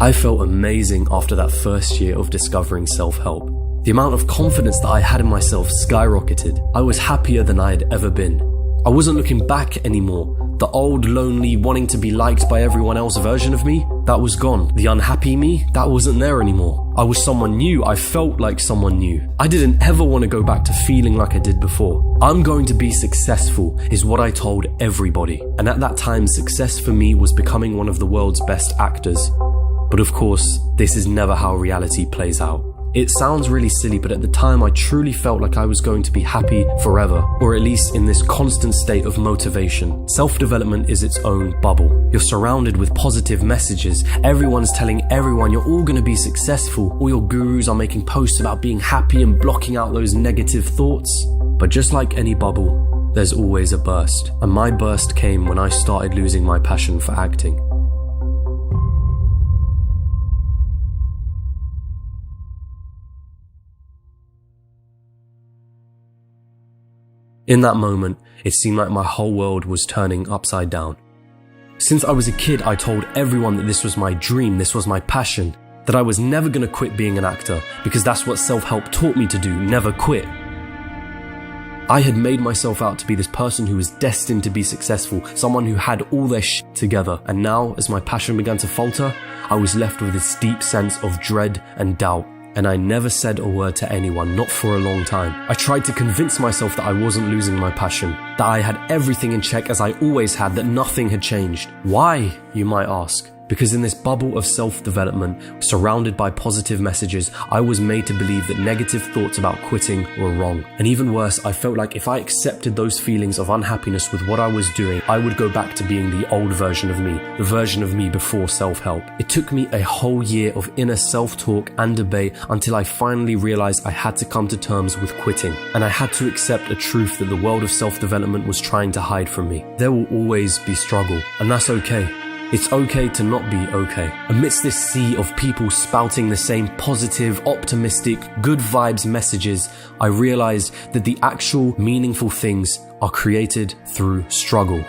I felt amazing after that first year of discovering self-help. The amount of confidence that I had in myself skyrocketed. I was happier than I had ever been. I wasn't looking back anymore. The old, lonely, wanting to be liked by everyone else version of me, that was gone. The unhappy me, that wasn't there anymore. I was someone new. I felt like someone new. I didn't ever want to go back to feeling like I did before. I'm going to be successful is what I told everybody. And at that time, success for me was becoming one of the world's best actors. But of course, this is never how reality plays out. It sounds really silly, but at the time I truly felt like I was going to be happy forever, or at least in this constant state of motivation. Self-development is its own bubble. You're surrounded with positive messages. Everyone's telling everyone you're all going to be successful. All your gurus are making posts about being happy and blocking out those negative thoughts. But just like any bubble, there's always a burst. And my burst came when I started losing my passion for acting. In that moment, it seemed like my whole world was turning upside down. Since I was a kid, I told everyone that this was my dream, this was my passion, that I was never going to quit being an actor, because that's what self-help taught me to do, never quit. I had made myself out to be this person who was destined to be successful, someone who had all their shit together, and now, as my passion began to falter, I was left with this deep sense of dread and doubt. And I never said a word to anyone, not for a long time. I tried to convince myself that I wasn't losing my passion, that I had everything in check as I always had, that nothing had changed. Why, you might ask? Because in this bubble of self-development, surrounded by positive messages, I was made to believe that negative thoughts about quitting were wrong. And even worse, I felt like if I accepted those feelings of unhappiness with what I was doing, I would go back to being the old version of me, the version of me before self-help. It took me a whole year of inner self-talk and debate until I finally realized I had to come to terms with quitting. And I had to accept a truth that the world of self-development was trying to hide from me. There will always be struggle, and that's okay. It's okay to not be okay. Amidst this sea of people spouting the same positive, optimistic, good vibes messages, I realized that the actual meaningful things are created through struggle.